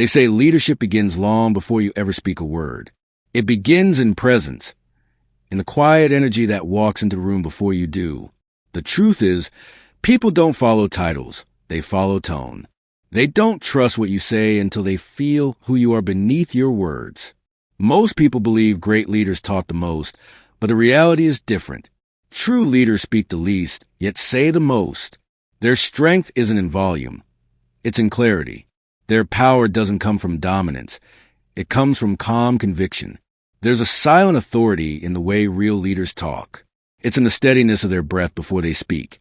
They say leadership begins long before you ever speak a word. It begins in presence, in the quiet energy that walks into the room before you do. The truth is, people don't follow titles, they follow tone. They don't trust what you say until they feel who you are beneath your words. Most people believe great leaders talk the most, but the reality is different. True leaders speak the least, yet say the most. Their strength isn't in volume. It's in clarity. Their power doesn't come from dominance. It comes from calm conviction. There's a silent authority in the way real leaders talk. It's in the steadiness of their breath before they speak,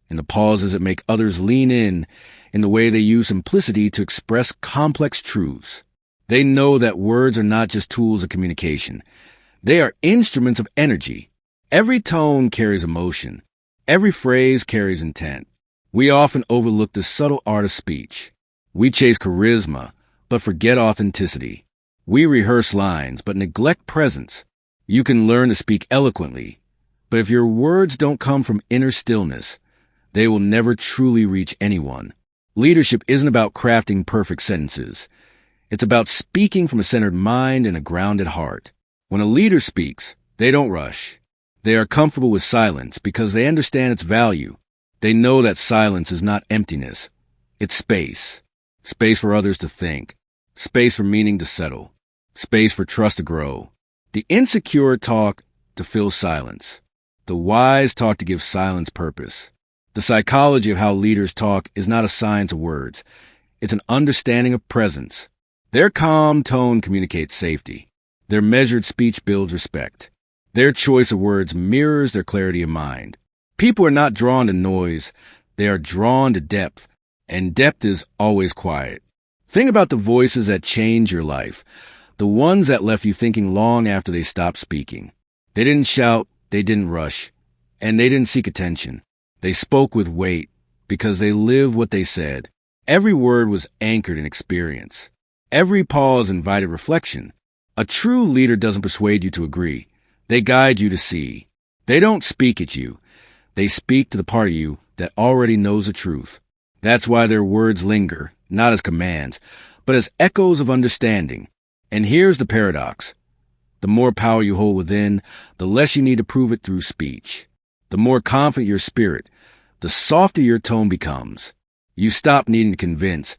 in the pauses that make others lean in the way they use simplicity to express complex truths. They know that words are not just tools of communication. They are instruments of energy. Every tone carries emotion. Every phrase carries intent. We often overlook the subtle art of speech. We chase charisma, but forget authenticity. We rehearse lines, but neglect presence. You can learn to speak eloquently, but if your words don't come from inner stillness, they will never truly reach anyone. Leadership isn't about crafting perfect sentences. It's about speaking from a centered mind and a grounded heart. When a leader speaks, they don't rush. They are comfortable with silence because they understand its value. They know that silence is not emptiness. It's space. Space for others to think. Space for meaning to settle. Space for trust to grow. The insecure talk to fill silence. The wise talk to give silence purpose. The psychology of how leaders talk is not a science of words. It's an understanding of presence. Their calm tone communicates safety. Their measured speech builds respect. Their choice of words mirrors their clarity of mind. People are not drawn to noise. They are drawn to depth, and depth is always quiet. Think about the voices that change your life, the ones that left you thinking long after they stopped speaking. They didn't shout, they didn't rush, and they didn't seek attention. They spoke with weight because they lived what they said. Every word was anchored in experience. Every pause invited reflection. A true leader doesn't persuade you to agree. They guide you to see. They don't speak at you. They speak to the part of you that already knows the truth. That's why their words linger, not as commands, but as echoes of understanding. And here's the paradox. The more power you hold within, the less you need to prove it through speech. The more confident your spirit, the softer your tone becomes. You stop needing to convince,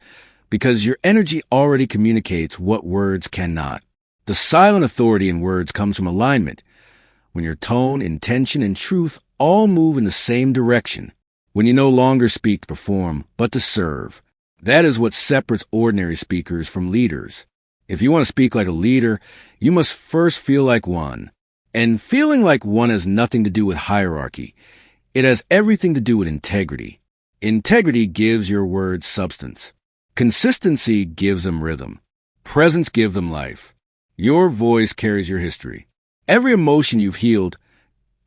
because your energy already communicates what words cannot. The silent authority in words comes from alignment, when your tone, intention, and truth all move in the same direction, when you no longer speak to perform, but to serve. That is what separates ordinary speakers from leaders. If you want to speak like a leader, you must first feel like one. And feeling like one has nothing to do with hierarchy. It has everything to do with integrity. Integrity gives your words substance. Consistency gives them rhythm. Presence gives them life. Your voice carries your history. Every emotion you've healed,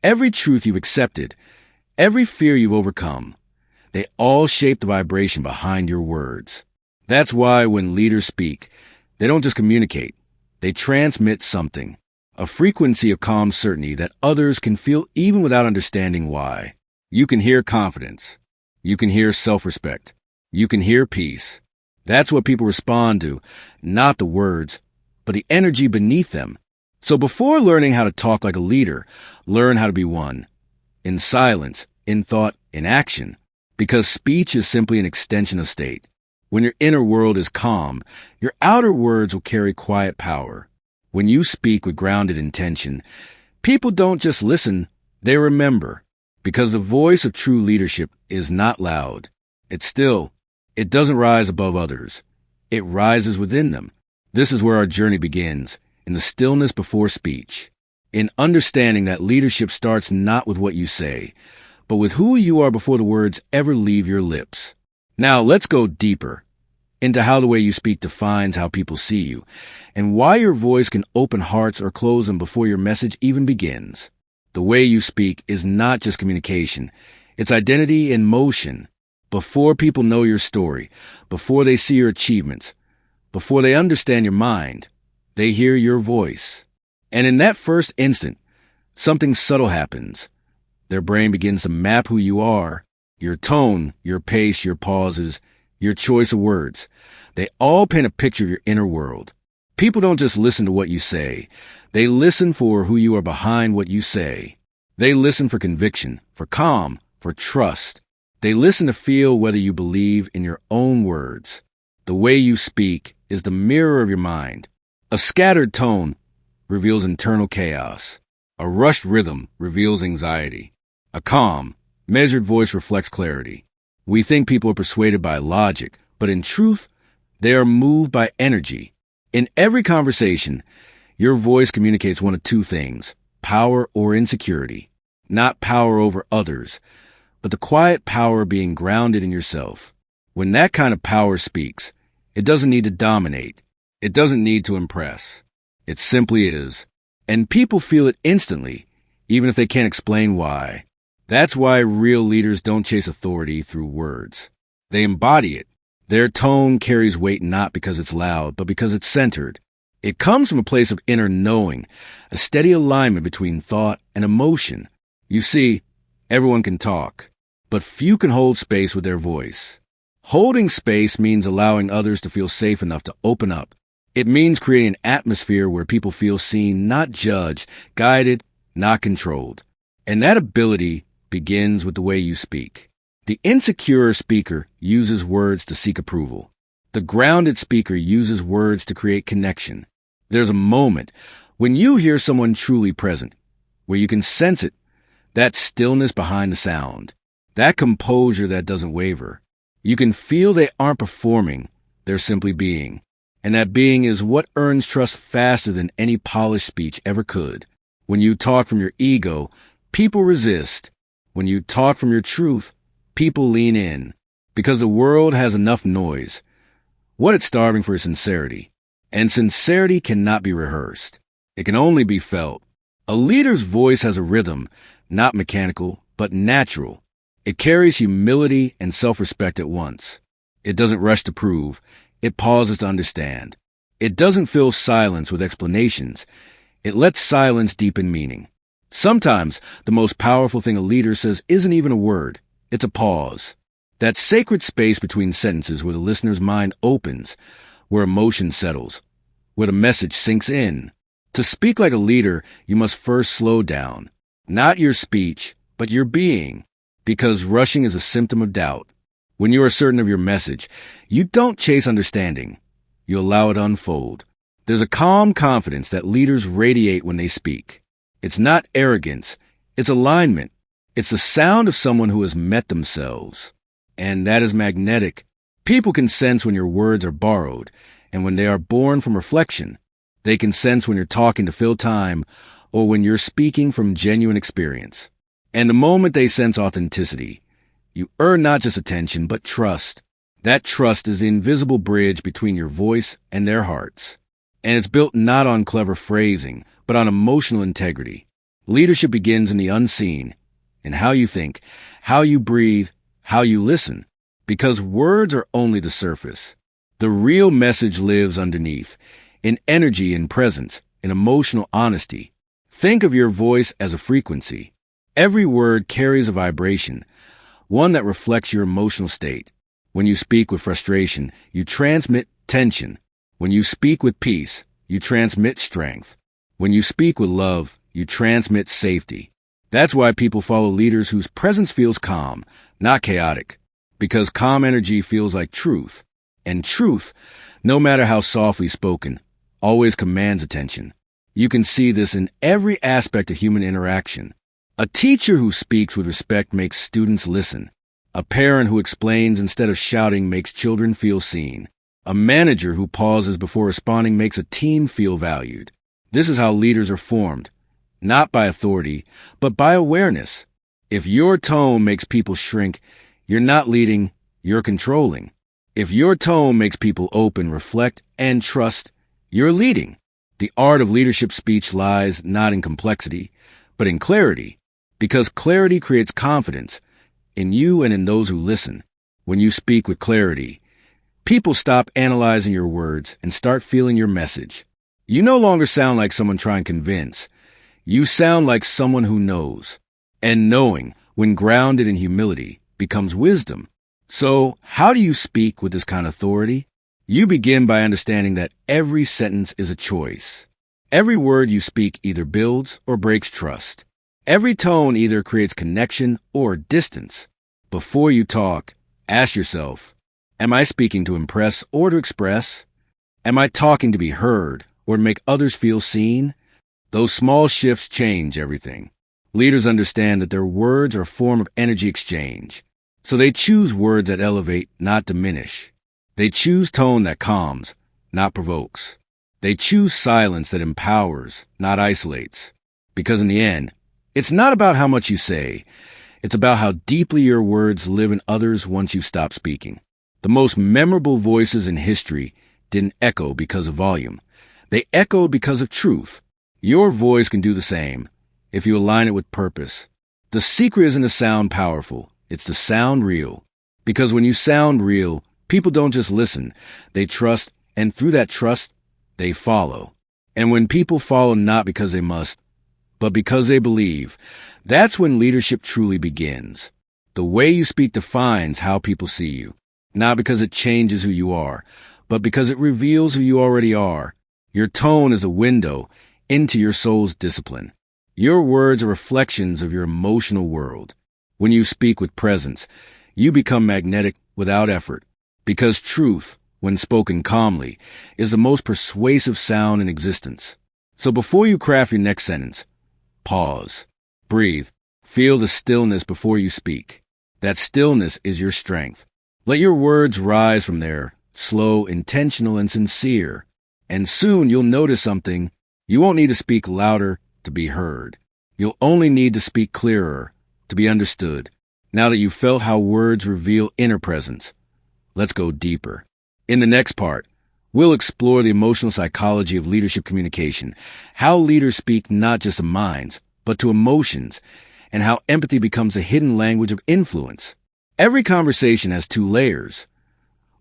every truth you've accepted, every fear you've overcome, they all shape the vibration behind your words. That's why when leaders speak, they don't just communicate, they transmit something, a frequency of calm certainty that others can feel even without understanding why. You can hear confidence. You can hear self-respect. You can hear peace. That's what people respond to, not the words, but the energy beneath them. So before learning how to talk like a leader, learn how to be one. In silence, in thought, in action. Because speech is simply an extension of state. When your inner world is calm, your outer words will carry quiet power. When you speak with grounded intention, people don't just listen, they remember. Because the voice of true leadership is not loud. It's still. It doesn't rise above others. It rises within them. This is where our journey begins, in the stillness before speech. In understanding that leadership starts not with what you say, but with who you are before the words ever leave your lips. Now let's go deeper into how the way you speak defines how people see you, and why your voice can open hearts or close them before your message even begins. The way you speak is not just communication. It's identity in motion. Before people know your story, before they see your achievements, before they understand your mind, they hear your voice. And in that first instant, something subtle happens. Their brain begins to map who you are, your tone, your pace, your pauses, your choice of words. They all paint a picture of your inner world. People don't just listen to what you say. They listen for who you are behind what you say. They listen for conviction, for calm, for trust. They listen to feel whether you believe in your own words. The way you speak is the mirror of your mind. A scattered tone reveals internal chaos. A rushed rhythm reveals anxiety. A calm, measured voice reflects clarity. We think people are persuaded by logic, but in truth, they are moved by energy. In every conversation, your voice communicates one of two things: power or insecurity. Not power over others, but the quiet power being grounded in yourself. When that kind of power speaks, it doesn't need to dominate. It doesn't need to impress. It simply is. And people feel it instantly, even if they can't explain why. That's why real leaders don't chase authority through words. They embody it. Their tone carries weight not because it's loud, but because it's centered. It comes from a place of inner knowing, a steady alignment between thought and emotion. You see, everyone can talk, but few can hold space with their voice. Holding space means allowing others to feel safe enough to open up. It means creating an atmosphere where people feel seen, not judged, guided, not controlled. And that ability begins with the way you speak. The insecure speaker uses words to seek approval. The grounded speaker uses words to create connection. There's a moment when you hear someone truly present, where you can sense it, that stillness behind the sound, that composure that doesn't waver. You can feel they aren't performing, they're simply being. And that being is what earns trust faster than any polished speech ever could. When you talk from your ego, people resist. When you talk from your truth, people lean in. Because the world has enough noise. What it's starving for is sincerity. And sincerity cannot be rehearsed. It can only be felt. A leader's voice has a rhythm, not mechanical, but natural. It carries humility and self-respect at once. It doesn't rush to prove. It pauses to understand. It doesn't fill silence with explanations. It lets silence deepen meaning. Sometimes the most powerful thing a leader says isn't even a word. It's a pause. That sacred space between sentences where the listener's mind opens, where emotion settles, where the message sinks in. To speak like a leader, you must first slow down. Not your speech, but your being. Because rushing is a symptom of doubt. When you are certain of your message, you don't chase understanding. You allow it to unfold. There's a calm confidence that leaders radiate when they speak. It's not arrogance. It's alignment. It's the sound of someone who has met themselves. And that is magnetic. People can sense when your words are borrowed, and when they are born from reflection. They can sense when you're talking to fill time, or when you're speaking from genuine experience. And the moment they sense authenticity, you earn not just attention, but trust. That trust is the invisible bridge between your voice and their hearts. And it's built not on clever phrasing, but on emotional integrity. Leadership begins in the unseen, in how you think, how you breathe, how you listen. Because words are only the surface. The real message lives underneath, in energy and presence, in emotional honesty. Think of your voice as a frequency. Every word carries a vibration, one that reflects your emotional state. When you speak with frustration, you transmit tension. When you speak with peace, you transmit strength. When you speak with love, you transmit safety. That's why people follow leaders whose presence feels calm, not chaotic. Because calm energy feels like truth. And truth, no matter how softly spoken, always commands attention. You can see this in every aspect of human interaction. A teacher who speaks with respect makes students listen. A parent who explains instead of shouting makes children feel seen. A manager who pauses before responding makes a team feel valued. This is how leaders are formed, not by authority, but by awareness. If your tone makes people shrink, you're not leading, you're controlling. If your tone makes people open, reflect, and trust, you're leading. The art of leadership speech lies not in complexity, but in clarity. Because clarity creates confidence in you and in those who listen. When you speak with clarity, people stop analyzing your words and start feeling your message. You no longer sound like someone trying to convince. You sound like someone who knows. And knowing, when grounded in humility, becomes wisdom. So, how do you speak with this kind of authority? You begin by understanding that every sentence is a choice. Every word you speak either builds or breaks trust. Every tone either creates connection or distance. Before you talk, ask yourself, am I speaking to impress or to express? Am I talking to be heard or to make others feel seen? Those small shifts change everything. Leaders understand that their words are a form of energy exchange. So they choose words that elevate, not diminish. They choose tone that calms, not provokes. They choose silence that empowers, not isolates. Because in the end, it's not about how much you say. It's about how deeply your words live in others once you stop speaking. The most memorable voices in history didn't echo because of volume. They echoed because of truth. Your voice can do the same if you align it with purpose. The secret isn't to sound powerful. It's to sound real. Because when you sound real, people don't just listen. They trust, and through that trust, they follow. And when people follow not because they must, but because they believe, that's when leadership truly begins. The way you speak defines how people see you. Not because it changes who you are, but because it reveals who you already are. Your tone is a window into your soul's discipline. Your words are reflections of your emotional world. When you speak with presence, you become magnetic without effort, because truth, when spoken calmly, is the most persuasive sound in existence. So before you craft your next sentence, pause, breathe, feel the stillness before you speak. That stillness is your strength. Let your words rise from there, slow, intentional, and sincere. And soon you'll notice something. You won't need to speak louder to be heard. You'll only need to speak clearer to be understood. Now that you've felt how words reveal inner presence, let's go deeper. In the next part, we'll explore the emotional psychology of leadership communication, how leaders speak not just to minds, but to emotions, and how empathy becomes a hidden language of influence. Every conversation has two layers,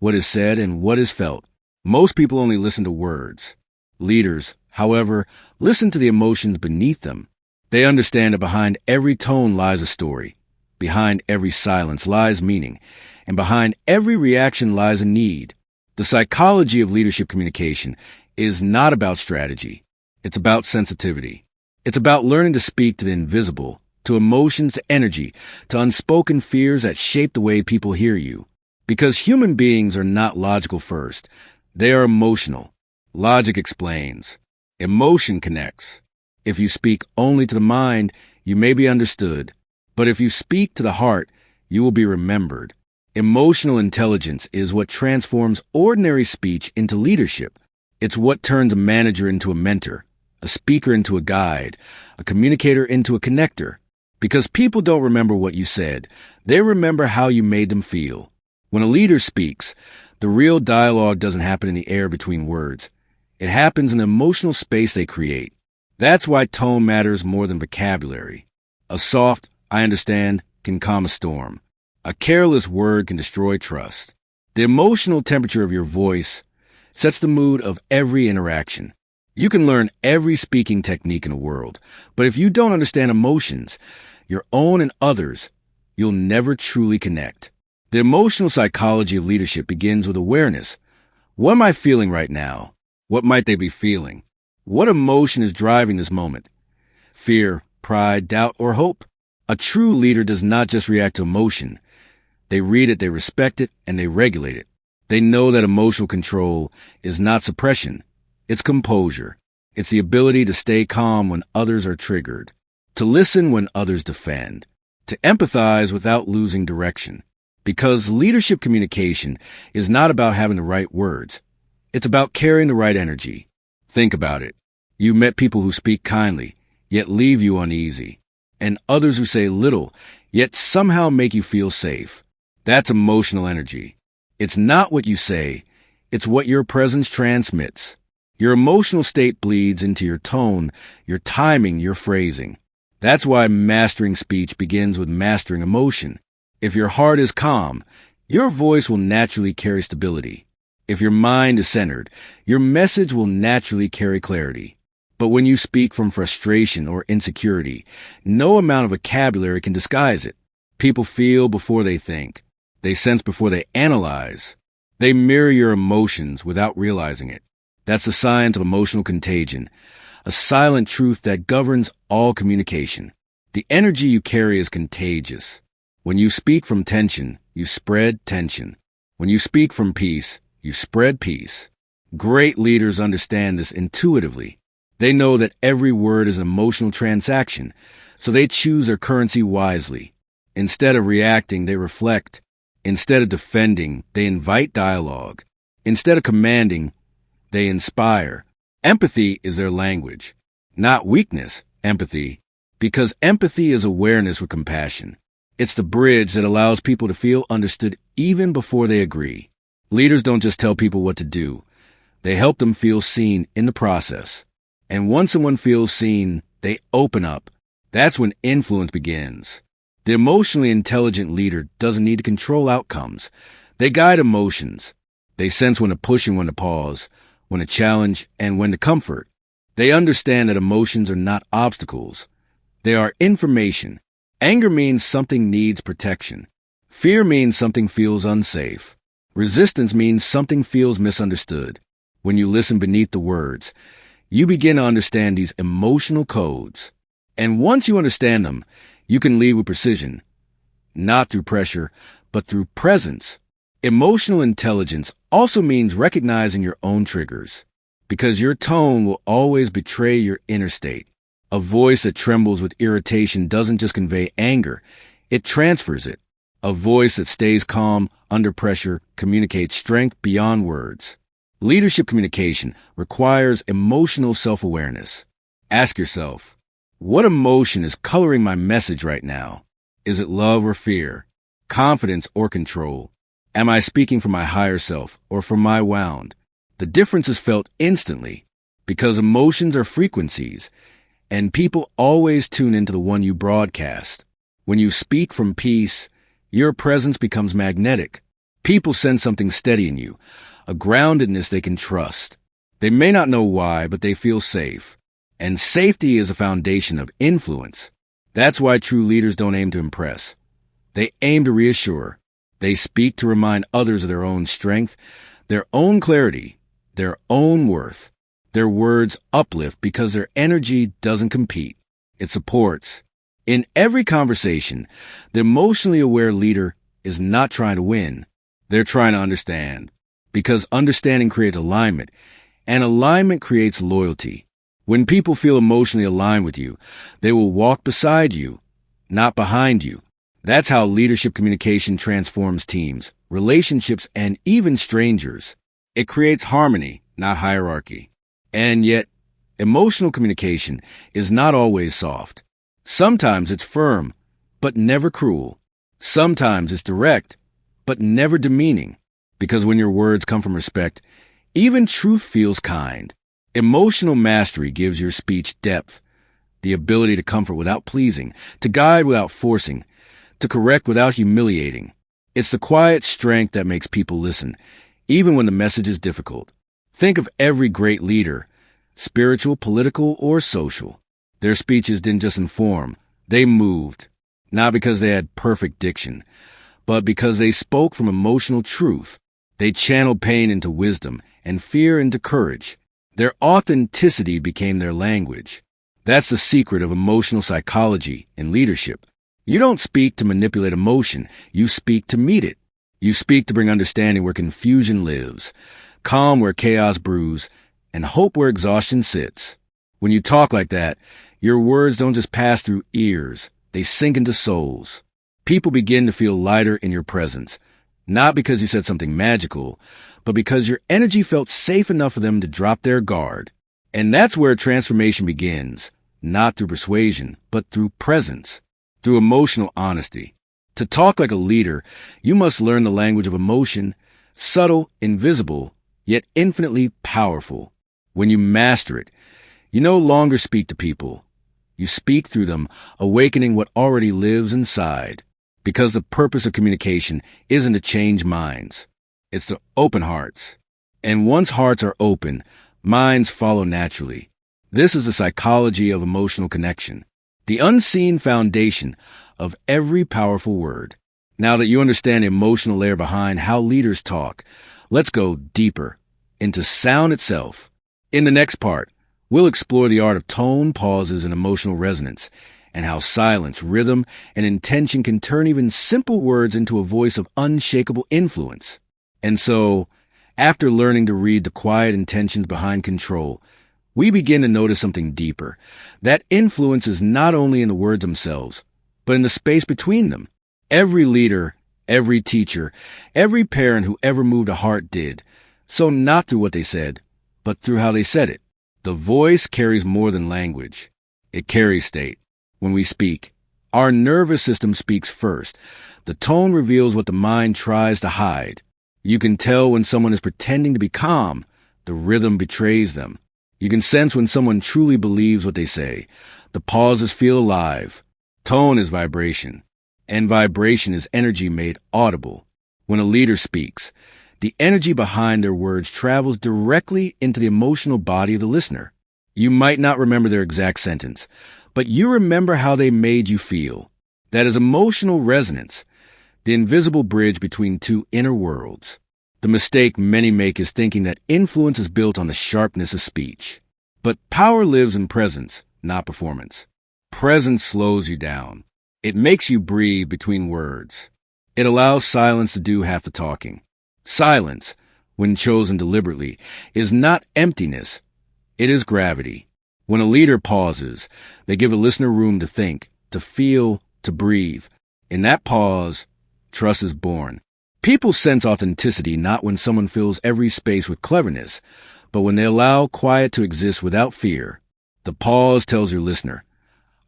what is said and what is felt. Most people only listen to words. Leaders, however, listen to the emotions beneath them. They understand that behind every tone lies a story. Behind every silence lies meaning, and behind every reaction lies a need. The psychology of leadership communication is not about strategy. It's about sensitivity. It's about learning to speak to the invisible, to emotions, to energy, to unspoken fears that shape the way people hear you. Because human beings are not logical first. They are emotional. Logic explains. Emotion connects. If you speak only to the mind, you may be understood. But if you speak to the heart, you will be remembered. Emotional intelligence is what transforms ordinary speech into leadership. It's what turns a manager into a mentor, a speaker into a guide, a communicator into a connector. Because people don't remember what you said. They remember how you made them feel. When a leader speaks, the real dialogue doesn't happen in the air between words. It happens in the emotional space they create. That's why tone matters more than vocabulary. A soft, I understand, can calm a storm. A careless word can destroy trust. The emotional temperature of your voice sets the mood of every interaction. You can learn every speaking technique in the world, but if you don't understand emotions, your own and others, you'll never truly connect. The emotional psychology of leadership begins with awareness. What am I feeling right now? What might they be feeling? What emotion is driving this moment? Fear, pride, doubt, or hope? A true leader does not just react to emotion. They read it, they respect it, and they regulate it. They know that emotional control is not suppression. It's composure. It's the ability to stay calm when others are triggered, to listen when others defend, to empathize without losing direction. Because leadership communication is not about having the right words. It's about carrying the right energy. Think about it. You met people who speak kindly, yet leave you uneasy, and others who say little, yet somehow make you feel safe. That's emotional energy. It's not what you say, it's what your presence transmits. Your emotional state bleeds into your tone, your timing, your phrasing. That's why mastering speech begins with mastering emotion. If your heart is calm, your voice will naturally carry stability. If your mind is centered, your message will naturally carry clarity. But when you speak from frustration or insecurity, no amount of vocabulary can disguise it. People feel before they think. They sense before they analyze. They mirror your emotions without realizing it. That's the science of emotional contagion, a silent truth that governs all communication. The energy you carry is contagious. When you speak from tension, you spread tension. When you speak from peace, you spread peace. Great leaders understand this intuitively. They know that every word is an emotional transaction, so they choose their currency wisely. Instead of reacting, they reflect. Instead of defending, they invite dialogue. Instead of commanding, they inspire. Empathy is their language. Not weakness, empathy. Because empathy is awareness with compassion. It's the bridge that allows people to feel understood even before they agree. Leaders don't just tell people what to do. They help them feel seen in the process. And once someone feels seen, they open up. That's when influence begins. The emotionally intelligent leader doesn't need to control outcomes. They guide emotions. They sense when to push and when to pause, when to challenge and when to comfort. They understand that emotions are not obstacles. They are information. Anger means something needs protection. Fear means something feels unsafe. Resistance means something feels misunderstood. When you listen beneath the words, you begin to understand these emotional codes. And once you understand them, you can lead with precision, not through pressure, but through presence. Emotional intelligence also means recognizing your own triggers, because your tone will always betray your inner state. A voice that trembles with irritation doesn't just convey anger, it transfers it. A voice that stays calm under pressure communicates strength beyond words. Leadership communication requires emotional self-awareness. Ask yourself, what emotion is coloring my message right now? Is it love or fear? Confidence or control? Am I speaking from my higher self or from my wound? The difference is felt instantly because emotions are frequencies, and people always tune into the one you broadcast. When you speak from peace, your presence becomes magnetic. People sense something steady in you, a groundedness they can trust. They may not know why, but they feel safe. And safety is a foundation of influence. That's why true leaders don't aim to impress. They aim to reassure. They speak to remind others of their own strength, their own clarity, their own worth. Their words uplift because their energy doesn't compete. It supports. In every conversation, the emotionally aware leader is not trying to win. They're trying to understand. Because understanding creates alignment, and alignment creates loyalty. When people feel emotionally aligned with you, they will walk beside you, not behind you. That's how leadership communication transforms teams, relationships, and even strangers. It creates harmony, not hierarchy. And yet, emotional communication is not always soft. Sometimes it's firm, but never cruel. Sometimes it's direct, but never demeaning. Because when your words come from respect, even truth feels kind. Emotional mastery gives your speech depth, the ability to comfort without pleasing, to guide without forcing, to correct without humiliating. It's the quiet strength that makes people listen, even when the message is difficult. Think of every great leader, spiritual, political, or social. Their speeches didn't just inform, they moved. Not because they had perfect diction, but because they spoke from emotional truth. They channeled pain into wisdom and fear into courage. Their authenticity became their language. That's the secret of emotional psychology and leadership. You don't speak to manipulate emotion, you speak to meet it. You speak to bring understanding where confusion lives, calm where chaos brews, and hope where exhaustion sits. When you talk like that, your words don't just pass through ears, they sink into souls. People begin to feel lighter in your presence, not because you said something magical, but because your energy felt safe enough for them to drop their guard. And that's where transformation begins, not through persuasion, but through presence, through emotional honesty. To talk like a leader, you must learn the language of emotion, subtle, invisible, yet infinitely powerful. When you master it, you no longer speak to people. You speak through them, awakening what already lives inside. Because the purpose of communication isn't to change minds. It's to open hearts. And once hearts are open, minds follow naturally. This is the psychology of emotional connection, the unseen foundation of every powerful word. Now that you understand the emotional layer behind how leaders talk, let's go deeper into sound itself. In the next part, we'll explore the art of tone, pauses, and emotional resonance, and how silence, rhythm, and intention can turn even simple words into a voice of unshakable influence. And so, after learning to read the quiet intentions behind control, we begin to notice something deeper. That influence is not only in the words themselves, but in the space between them. Every leader, every teacher, every parent who ever moved a heart did, so not through what they said, but through how they said it. The voice carries more than language. It carries state. When we speak, our nervous system speaks first. The tone reveals what the mind tries to hide. You can tell when someone is pretending to be calm. The rhythm betrays them. You can sense when someone truly believes what they say. The pauses feel alive. Tone is vibration, and vibration is energy made audible. When a leader speaks, the energy behind their words travels directly into the emotional body of the listener. You might not remember their exact sentence, but you remember how they made you feel. That is emotional resonance, the invisible bridge between two inner worlds. The mistake many make is thinking that influence is built on the sharpness of speech. But power lives in presence, not performance. Presence slows you down. It makes you breathe between words. It allows silence to do half the talking. Silence, when chosen deliberately, is not emptiness. It is gravity. When a leader pauses, they give a listener room to think, to feel, to breathe. In that pause, trust is born. People sense authenticity not when someone fills every space with cleverness, but when they allow quiet to exist without fear. The pause tells your listener,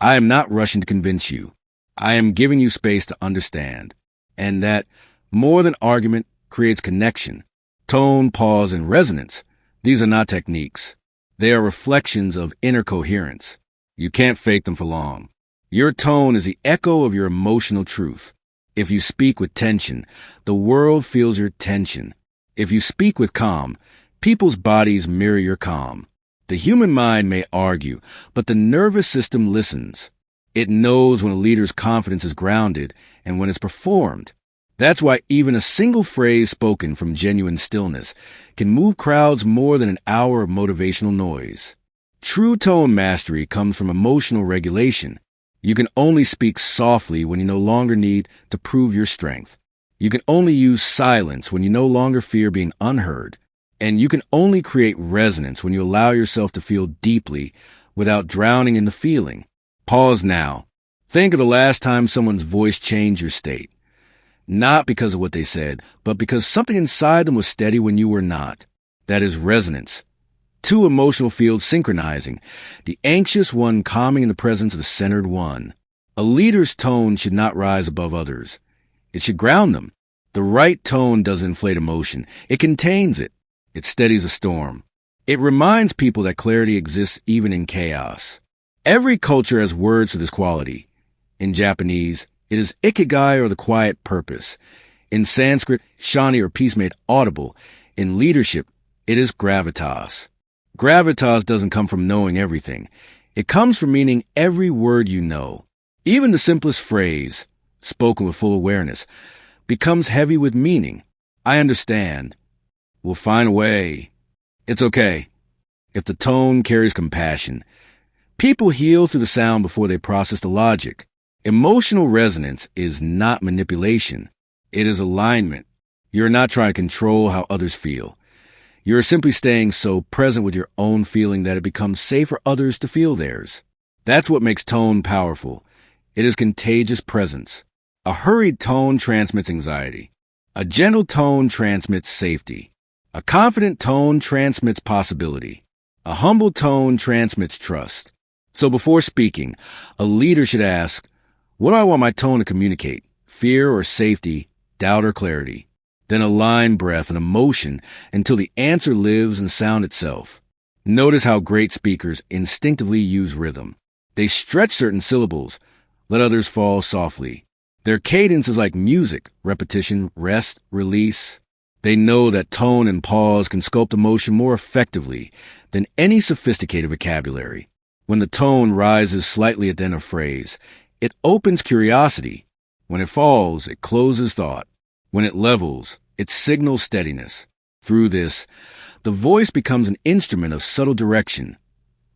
I am not rushing to convince you. I am giving you space to understand. And that, more than argument, creates connection. Tone, pause, and resonance. These are not techniques. They are reflections of inner coherence. You can't fake them for long. Your tone is the echo of your emotional truth. If you speak with tension, the world feels your tension. If you speak with calm, people's bodies mirror your calm. The human mind may argue, but the nervous system listens. It knows when a leader's confidence is grounded and when it's performed. That's why even a single phrase spoken from genuine stillness can move crowds more than an hour of motivational noise. True tone mastery comes from emotional regulation. You can only speak softly when you no longer need to prove your strength. You can only use silence when you no longer fear being unheard. And you can only create resonance when you allow yourself to feel deeply without drowning in the feeling. Pause now. Think of the last time someone's voice changed your state. Not because of what they said, but because something inside them was steady when you were not. That is resonance. Two emotional fields synchronizing, the anxious one calming in the presence of the centered one. A leader's tone should not rise above others. It should ground them. The right tone doesn't inflate emotion. It contains it. It steadies a storm. It reminds people that clarity exists even in chaos. Every culture has words for this quality. In Japanese, it is ikigai or the quiet purpose. In Sanskrit, shani or peace made audible. In leadership, it is gravitas. Gravitas doesn't come from knowing everything. It comes from meaning every word you know. Even the simplest phrase, spoken with full awareness, becomes heavy with meaning. I understand. We'll find a way. It's okay. If the tone carries compassion. People heal through the sound before they process the logic. Emotional resonance is not manipulation. It is alignment. You're not trying to control how others feel. You're simply staying so present with your own feeling that it becomes safe for others to feel theirs. That's what makes tone powerful. It is contagious presence. A hurried tone transmits anxiety. A gentle tone transmits safety. A confident tone transmits possibility. A humble tone transmits trust. So before speaking, a leader should ask, what do I want my tone to communicate? Fear or safety, doubt or clarity? Then align breath and emotion until the answer lives in sound itself. Notice how great speakers instinctively use rhythm. They stretch certain syllables, let others fall softly. Their cadence is like music, repetition, rest, release. They know that tone and pause can sculpt emotion more effectively than any sophisticated vocabulary. When the tone rises slightly at the end of a phrase, it opens curiosity. When it falls, it closes thought. When it levels, it signals steadiness. Through this, the voice becomes an instrument of subtle direction,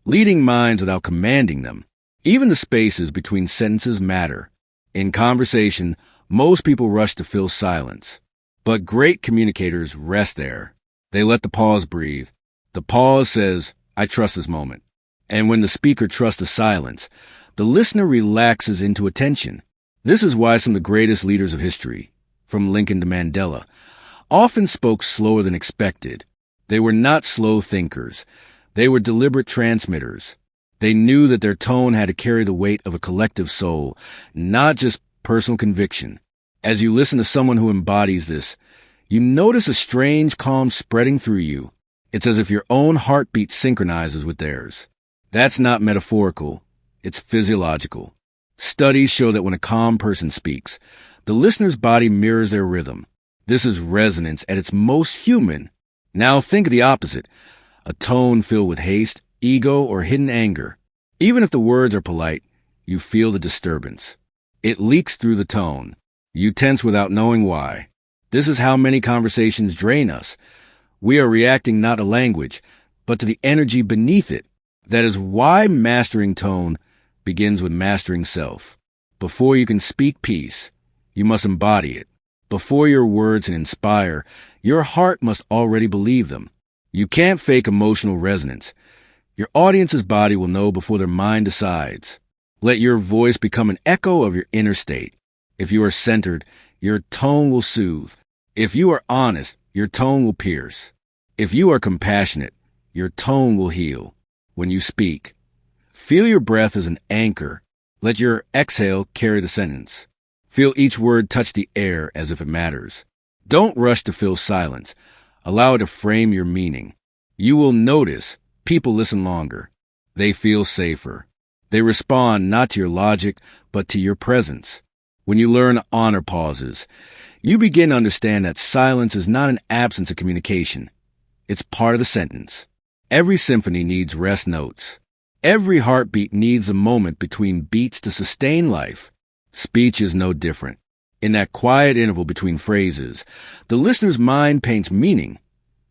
leading minds without commanding them. Even the spaces between sentences matter. In conversation, most people rush to fill silence. But great communicators rest there. They let the pause breathe. The pause says, I trust this moment. And when the speaker trusts the silence, the listener relaxes into attention. This is why some of the greatest leaders of history, from Lincoln to Mandela, often spoke slower than expected. They were not slow thinkers. They were deliberate transmitters. They knew that their tone had to carry the weight of a collective soul, not just personal conviction. As you listen to someone who embodies this, you notice a strange calm spreading through you. It's as if your own heartbeat synchronizes with theirs. That's not metaphorical. It's physiological. Studies show that when a calm person speaks, the listener's body mirrors their rhythm. This is resonance at its most human. Now think of the opposite, a tone filled with haste, ego, or hidden anger. Even if the words are polite, you feel the disturbance. It leaks through the tone. You tense without knowing why. This is how many conversations drain us. We are reacting not to language, but to the energy beneath it. That is why mastering tone begins with mastering self. Before you can speak peace, you must embody it. Before your words can inspire, your heart must already believe them. You can't fake emotional resonance. Your audience's body will know before their mind decides. Let your voice become an echo of your inner state. If you are centered, your tone will soothe. If you are honest, your tone will pierce. If you are compassionate, your tone will heal. When you speak, feel your breath as an anchor. Let your exhale carry the sentence. Feel each word touch the air as if it matters. Don't rush to fill silence. Allow it to frame your meaning. You will notice people listen longer. They feel safer. They respond not to your logic, but to your presence. When you learn to honor pauses, you begin to understand that silence is not an absence of communication. It's part of the sentence. Every symphony needs rest notes. Every heartbeat needs a moment between beats to sustain life. Speech is no different. In that quiet interval between phrases, the listener's mind paints meaning.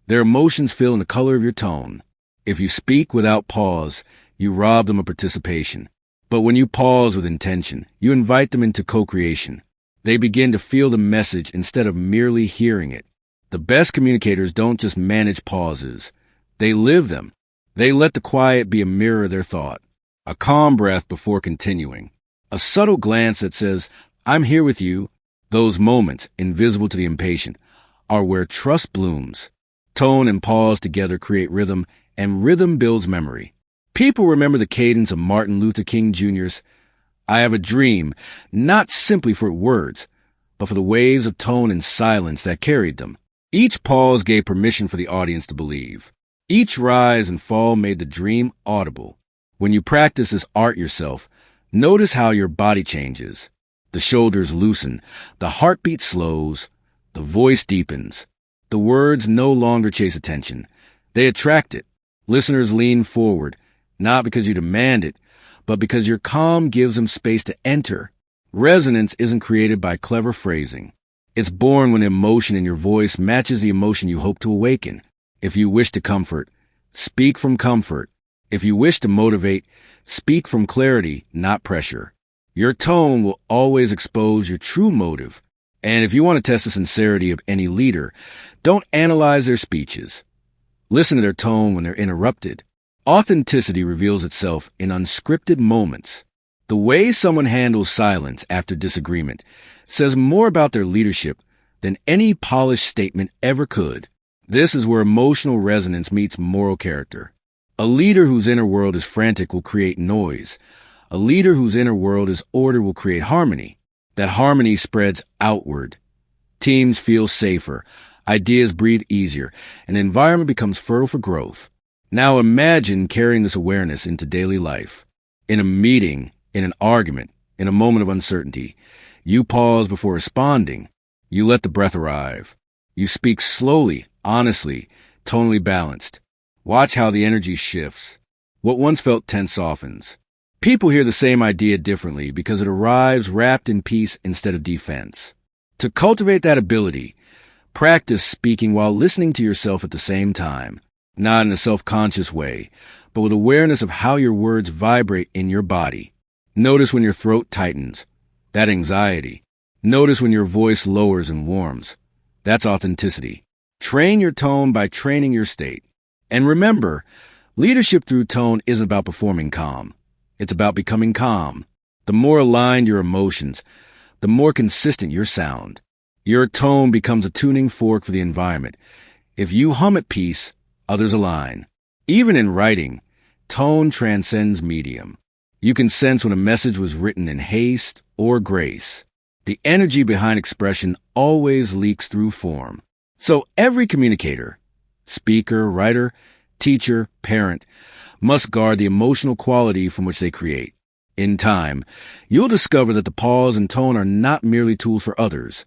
Their emotions fill in the color of your tone. If you speak without pause, you rob them of participation. But when you pause with intention, you invite them into co-creation. They begin to feel the message instead of merely hearing it. The best communicators don't just manage pauses. They live them. They let the quiet be a mirror of their thought. A calm breath before continuing. A subtle glance that says, I'm here with you. Those moments, invisible to the impatient, are where trust blooms. Tone and pause together create rhythm, and rhythm builds memory. People remember the cadence of Martin Luther King Jr.'s I have a dream, not simply for words, but for the waves of tone and silence that carried them. Each pause gave permission for the audience to believe. Each rise and fall made the dream audible. When you practice this art yourself, notice how your body changes. The shoulders loosen, the heartbeat slows, the voice deepens. The words no longer chase attention. They attract it. Listeners lean forward, not because you demand it, but because your calm gives them space to enter. Resonance isn't created by clever phrasing. It's born when the emotion in your voice matches the emotion you hope to awaken. If you wish to comfort, speak from comfort. If you wish to motivate, speak from clarity, not pressure. Your tone will always expose your true motive. And if you want to test the sincerity of any leader, don't analyze their speeches. Listen to their tone when they're interrupted. Authenticity reveals itself in unscripted moments. The way someone handles silence after disagreement says more about their leadership than any polished statement ever could. This is where emotional resonance meets moral character. A leader whose inner world is frantic will create noise. A leader whose inner world is order will create harmony. That harmony spreads outward. Teams feel safer. Ideas breathe easier. An environment becomes fertile for growth. Now imagine carrying this awareness into daily life. In a meeting, in an argument, in a moment of uncertainty, you pause before responding. You let the breath arrive. You speak slowly, honestly, tonally balanced. Watch how the energy shifts. What once felt tense softens. People hear the same idea differently because it arrives wrapped in peace instead of defense. To cultivate that ability, practice speaking while listening to yourself at the same time, not in a self-conscious way, but with awareness of how your words vibrate in your body. Notice when your throat tightens. That anxiety. Notice when your voice lowers and warms. That's authenticity. Train your tone by training your state. And remember, leadership through tone isn't about performing calm. It's about becoming calm. The more aligned your emotions, the more consistent your sound. Your tone becomes a tuning fork for the environment. If you hum at peace, others align. Even in writing, tone transcends medium. You can sense when a message was written in haste or grace. The energy behind expression always leaks through form. So every communicator, speaker, writer, teacher, parent, must guard the emotional quality from which they create. In time, you'll discover that the pause and tone are not merely tools for others.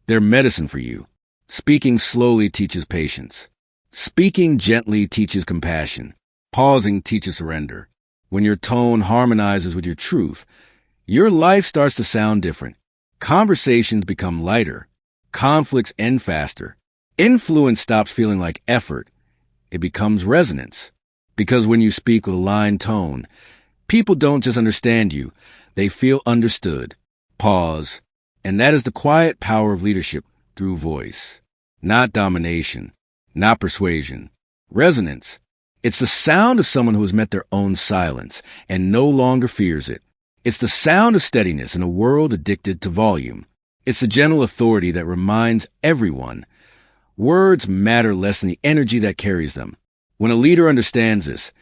They're medicine for you. Speaking slowly teaches patience. Speaking gently teaches compassion. Pausing teaches surrender. When your tone harmonizes with your truth, your life starts to sound different. Conversations become lighter. Conflicts end faster. Influence stops feeling like effort. It becomes resonance. Because when you speak with a aligned tone, people don't just understand you, they feel understood. Pause. And that is the quiet power of leadership through voice. Not domination. Not persuasion. Resonance. It's the sound of someone who has met their own silence and no longer fears it. It's the sound of steadiness in a world addicted to volume. It's the gentle authority that reminds everyone words matter less than the energy that carries them. When a leader understands this,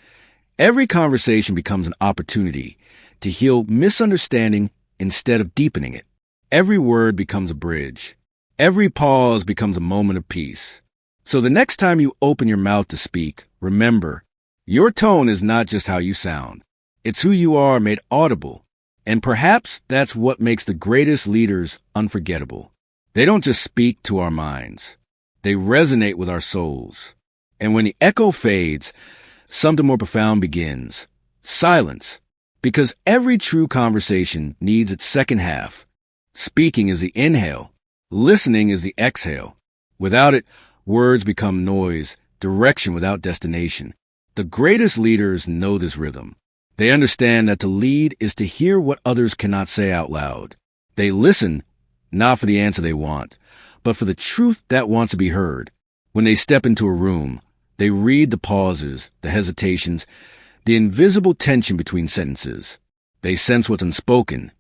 every conversation becomes an opportunity to heal misunderstanding instead of deepening it. Every word becomes a bridge. Every pause becomes a moment of peace. So the next time you open your mouth to speak, remember, your tone is not just how you sound. It's who you are made audible. And perhaps that's what makes the greatest leaders unforgettable. They don't just speak to our minds. They resonate with our souls. And when the echo fades, something more profound begins. Silence. Because every true conversation needs its second half. Speaking is the inhale. Listening is the exhale. Without it, words become noise, direction without destination. The greatest leaders know this rhythm. They understand that to lead is to hear what others cannot say out loud. They listen, not for the answer they want, but for the truth that wants to be heard. When they step into a room, they read the pauses, the hesitations, the invisible tension between sentences. They sense what's unspoken,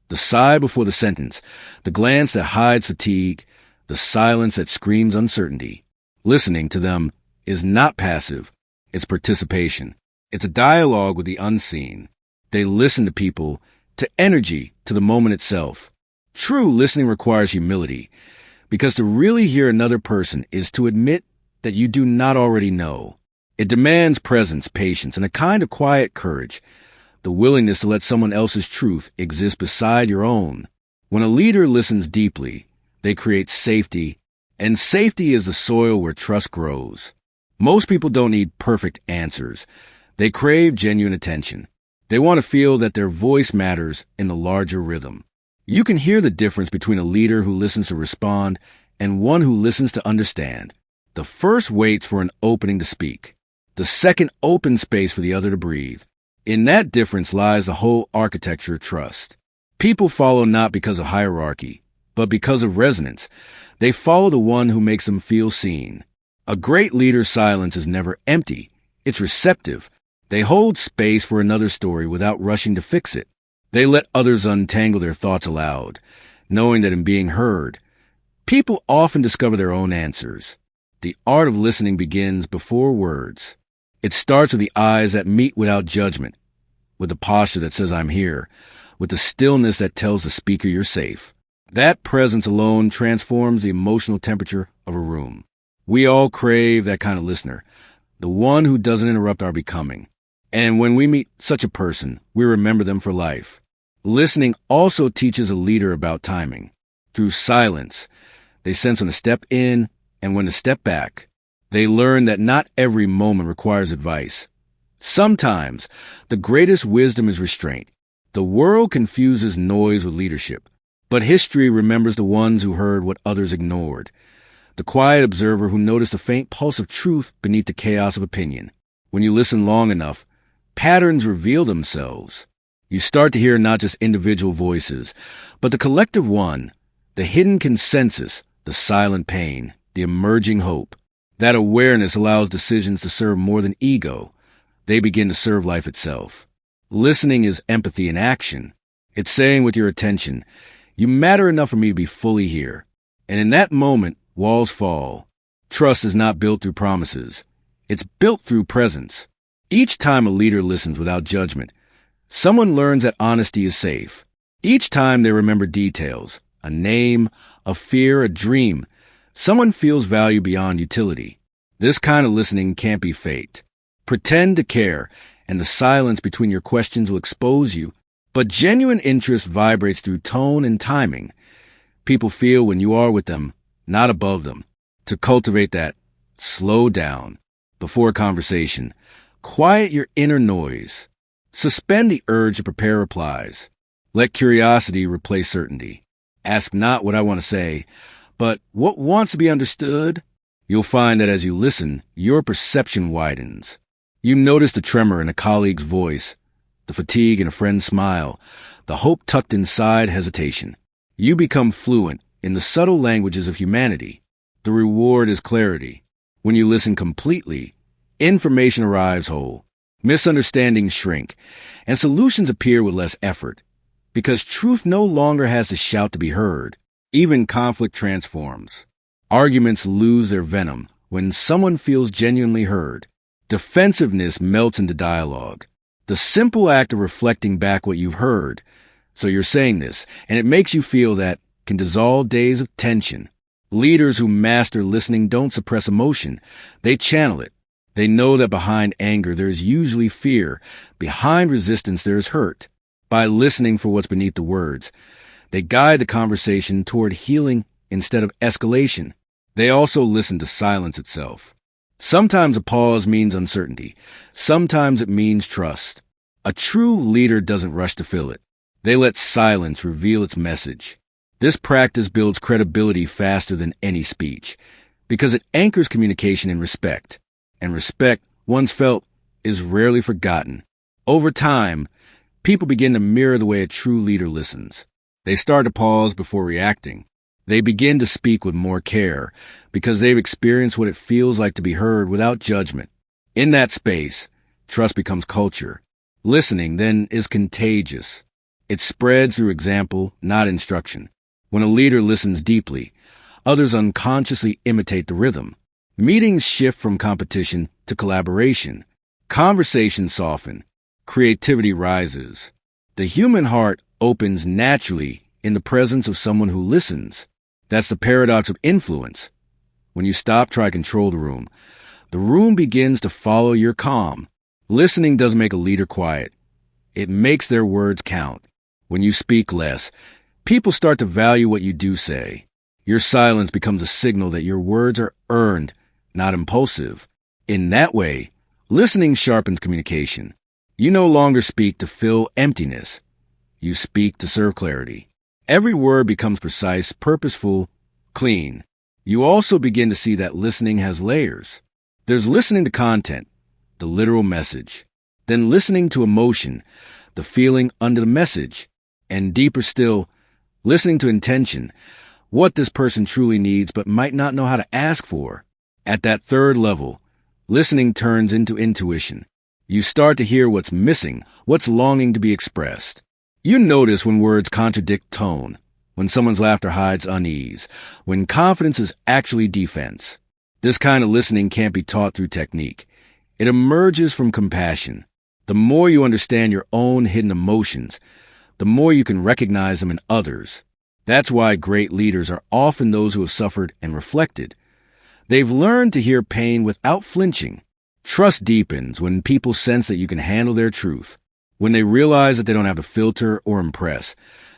the sigh before the sentence, the glance that hides fatigue, the silence that screams uncertainty. Listening to them is not passive, it's participation. It's a dialogue with the unseen. They listen to people, to energy, to the moment itself. True listening requires humility, because to really hear another person is to admit that you do not already know. It demands presence, patience, and a kind of quiet courage, the willingness to let someone else's truth exist beside your own. When a leader listens deeply, they create safety, and safety is the soil where trust grows. Most people don't need perfect answers. They crave genuine attention. They want to feel that their voice matters in the larger rhythm. You can hear the difference between a leader who listens to respond and one who listens to understand. The first waits for an opening to speak. The second opens space for the other to breathe. In that difference lies the whole architecture of trust. People follow not because of hierarchy, but because of resonance. They follow the one who makes them feel seen. A great leader's silence is never empty. It's receptive. They hold space for another story without rushing to fix it. They let others untangle their thoughts aloud, knowing that in being heard, people often discover their own answers. The art of listening begins before words. It starts with the eyes that meet without judgment, with the posture that says, "I'm here," with the stillness that tells the speaker you're safe. That presence alone transforms the emotional temperature of a room. We all crave that kind of listener, the one who doesn't interrupt our becoming. And when we meet such a person, we remember them for life. Listening also teaches a leader about timing. Through silence, they sense when to step in and when to step back. They learn that not every moment requires advice. Sometimes, the greatest wisdom is restraint. The world confuses noise with leadership, but history remembers the ones who heard what others ignored. The quiet observer who noticed a faint pulse of truth beneath the chaos of opinion. When you listen long enough, patterns reveal themselves. You start to hear not just individual voices, but the collective one, the hidden consensus, the silent pain, the emerging hope. That awareness allows decisions to serve more than ego. They begin to serve life itself. Listening is empathy in action. It's saying with your attention, "You matter enough for me to be fully here." And in that moment, walls fall. Trust is not built through promises. It's built through presence. Each time a leader listens without judgment, someone learns that honesty is safe. Each time they remember details, a name, a fear, a dream, someone feels value beyond utility. This kind of listening can't be faked. Pretend to care, and the silence between your questions will expose you. But genuine interest vibrates through tone and timing. People feel when you are with them, not above them. To cultivate that, slow down. Before a conversation, quiet your inner noise. Suspend the urge to prepare replies. Let curiosity replace certainty. Ask not what I want to say, but what wants to be understood. You'll find that as you listen, your perception widens. You notice the tremor in a colleague's voice, the fatigue in a friend's smile, the hope tucked inside hesitation. You become fluent in the subtle languages of humanity. The reward is clarity. When you listen completely, information arrives whole. Misunderstandings shrink, and solutions appear with less effort. Because truth no longer has to shout to be heard. Even conflict transforms. Arguments lose their venom when someone feels genuinely heard. Defensiveness melts into dialogue. The simple act of reflecting back what you've heard. So you're saying this, and it makes you feel that can dissolve days of tension. Leaders who master listening don't suppress emotion. They channel it. They know that behind anger there is usually fear. Behind resistance there is hurt. By listening for what's beneath the words, they guide the conversation toward healing instead of escalation. They also listen to silence itself. Sometimes a pause means uncertainty. Sometimes it means trust. A true leader doesn't rush to fill it. They let silence reveal its message. This practice builds credibility faster than any speech, because it anchors communication in respect. And respect, once felt, is rarely forgotten. Over time, people begin to mirror the way a true leader listens. They start to pause before reacting. They begin to speak with more care because they've experienced what it feels like to be heard without judgment. In that space, trust becomes culture. Listening, then, is contagious. It spreads through example, not instruction. When a leader listens deeply, others unconsciously imitate the rhythm. Meetings shift from competition to collaboration. Conversations soften. Creativity rises. The human heart opens naturally in the presence of someone who listens. That's the paradox of influence. When you stop trying to control the room begins to follow your calm. Listening doesn't make a leader quiet. It makes their words count. When you speak less, people start to value what you do say. Your silence becomes a signal that your words are earned, not impulsive. In that way, listening sharpens communication. You no longer speak to fill emptiness. You speak to serve clarity. Every word becomes precise, purposeful, clean. You also begin to see that listening has layers. There's listening to content, the literal message. Then listening to emotion, the feeling under the message. And deeper still, listening to intention, what this person truly needs but might not know how to ask for. At that third level, listening turns into intuition. You start to hear what's missing, what's longing to be expressed. You notice when words contradict tone, when someone's laughter hides unease, when confidence is actually defense. This kind of listening can't be taught through technique. It emerges from compassion. The more you understand your own hidden emotions, the more you can recognize them in others. That's why great leaders are often those who have suffered and reflected. They've learned to hear pain without flinching. Trust deepens when people sense that you can handle their truth, when they realize that they don't have to filter or impress,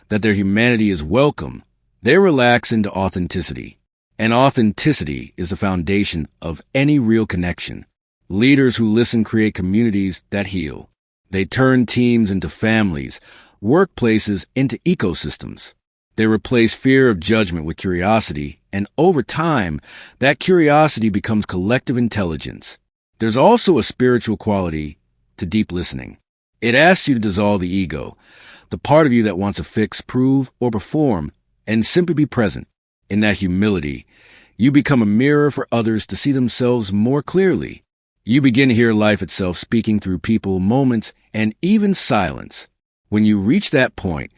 that their humanity is welcome. They relax into authenticity. And authenticity is the foundation of any real connection. Leaders who listen create communities that heal. They turn teams into families, workplaces into ecosystems. They replace fear of judgment with curiosity, and over time, that curiosity becomes collective intelligence. There's also a spiritual quality to deep listening. It asks you to dissolve the ego, the part of you that wants to fix, prove, or perform, and simply be present. In that humility, you become a mirror for others to see themselves more clearly. You begin to hear life itself speaking through people, moments, and even silence. When you reach that point,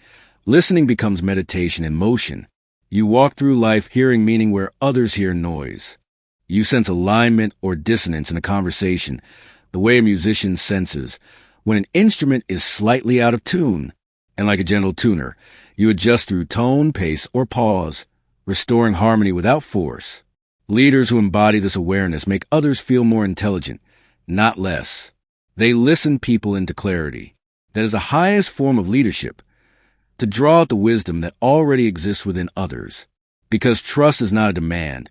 listening becomes meditation in motion. You walk through life hearing meaning where others hear noise. You sense alignment or dissonance in a conversation, the way a musician senses when an instrument is slightly out of tune. And like a gentle tuner, you adjust through tone, pace, or pause, restoring harmony without force. Leaders who embody this awareness make others feel more intelligent, not less. They listen people into clarity. That is the highest form of leadership, to draw out the wisdom that already exists within others. Because trust is not a demand,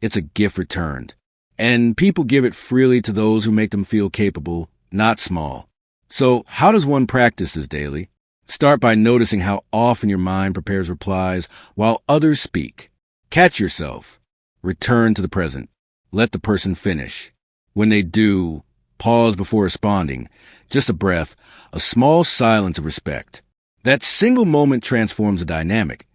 it's a gift returned. And people give it freely to those who make them feel capable, not small. So how does one practice this daily? Start by noticing how often your mind prepares replies while others speak. Catch yourself. Return to the present. Let the person finish. When they do, pause before responding. Just a breath, a small silence of respect. That single moment transforms a dynamic.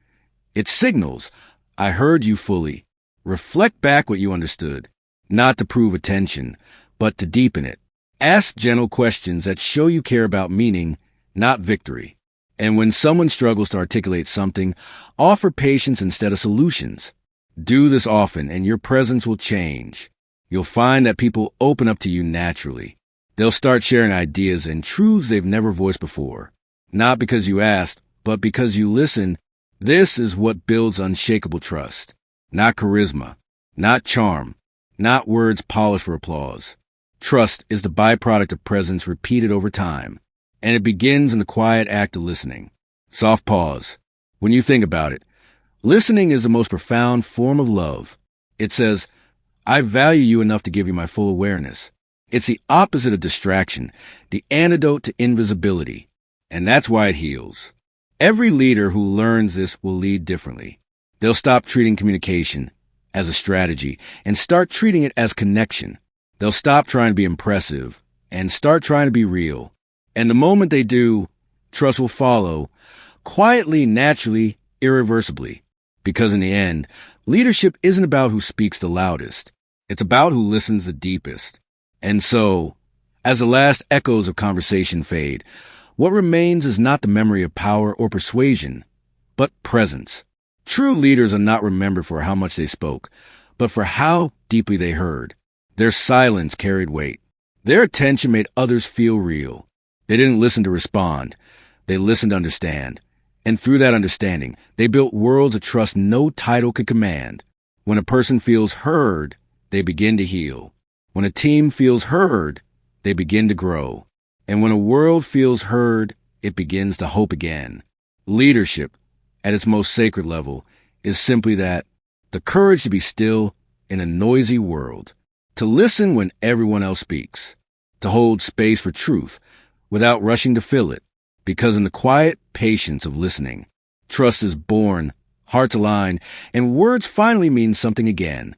It signals, I heard you fully. Reflect back what you understood, not to prove attention, but to deepen it. Ask gentle questions that show you care about meaning, not victory. And when someone struggles to articulate something, offer patience instead of solutions. Do this often, and your presence will change. You'll find that people open up to you naturally. They'll start sharing ideas and truths they've never voiced before. Not because you asked, but because you listened. This is what builds unshakable trust. Not charisma, not charm, not words polished for applause. Trust is the byproduct of presence repeated over time, and it begins in the quiet act of listening. Soft pause. When you think about it, listening is the most profound form of love. It says, I value you enough to give you my full awareness. It's the opposite of distraction, the antidote to invisibility, and that's why it heals. Every leader who learns this will lead differently. They'll stop treating communication as a strategy and start treating it as connection. They'll stop trying to be impressive and start trying to be real. And the moment they do, trust will follow, quietly, naturally, irreversibly. Because in the end, leadership isn't about who speaks the loudest. It's about who listens the deepest. And so, as the last echoes of conversation fade, what remains is not the memory of power or persuasion, but presence. True leaders are not remembered for how much they spoke, but for how deeply they heard. Their silence carried weight. Their attention made others feel real. They didn't listen to respond. They listened to understand. And through that understanding, they built worlds of trust no title could command. When a person feels heard, they begin to heal. When a team feels heard, they begin to grow. And when a world feels heard, it begins to hope again. Leadership, at its most sacred level, is simply that, the courage to be still in a noisy world, to listen when everyone else speaks, to hold space for truth without rushing to fill it, because in the quiet patience of listening, trust is born, hearts align, and words finally mean something again.